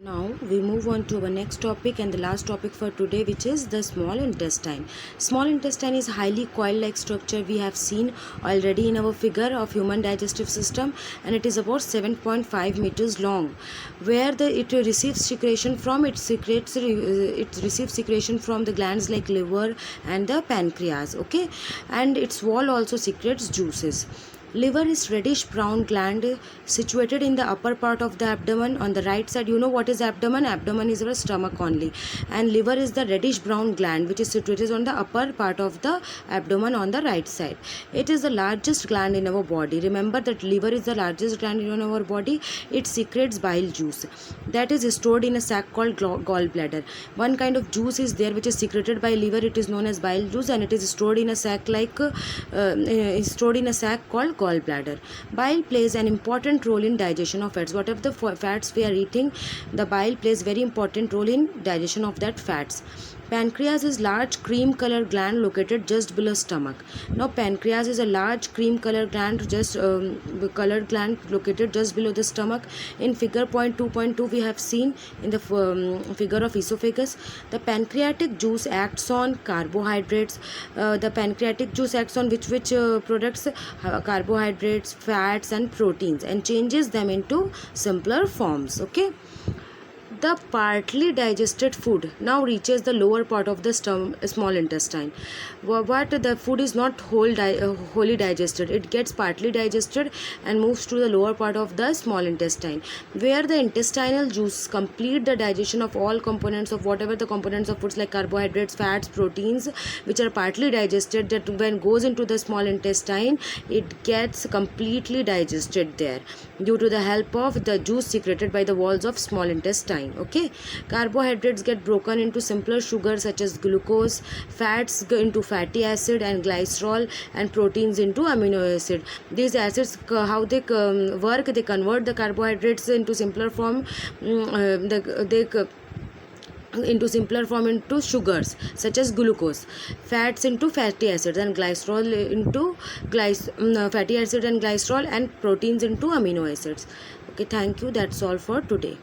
Now we move on to our next topic and the last topic for today, which is the small intestine. Small intestine is highly coil-like structure we have seen already in our figure of human digestive system, and it is about 7.5 meters long. Where it receives secretion from, it receives secretion from the glands like liver and the pancreas. Okay, and its wall also secretes juices. Liver is reddish brown gland situated in the upper part of the abdomen on the right side. You know what is abdomen? Abdomen is our stomach only, and liver is the reddish brown gland which is situated on the upper part of the abdomen on the right side. It is the largest gland in our body. Remember that liver is the largest gland in our body. It secretes bile juice that is stored in a sac called gallbladder. One kind of juice is there which is secreted by liver. It is known as bile juice, and it is stored in a sac called gallbladder. Bile plays an important role in digestion of fats. Whatever the fats we are eating, the bile plays very important role in digestion of that fats. Pancreas is large cream colored gland located just below stomach. Now pancreas is a large cream colored gland located just below the stomach. In figure 2.2 we have seen in the figure of esophagus. The pancreatic juice acts on carbohydrates. The pancreatic juice acts on which products? Carbohydrates, fats and proteins, and changes them into simpler forms. Okay. The partly digested food now reaches the lower part of the small intestine. But the food is not wholly digested. It gets partly digested and moves to the lower part of the small intestine, where the intestinal juice complete the digestion of all components of whatever the components of foods like carbohydrates, fats, proteins, which are partly digested. That when goes into the small intestine, it gets completely digested there due to the help of the juice secreted by the walls of small intestine. Okay, carbohydrates get broken into simpler sugars such as glucose, fats go into fatty acid and glycerol, and proteins into amino acid. These acids, how they work, they convert the carbohydrates into simpler form. Into simpler form into sugars such as glucose, fats into fatty acids, and glycerol into fatty acid and glycerol, and proteins into amino acids. Okay, thank you. That's all for today.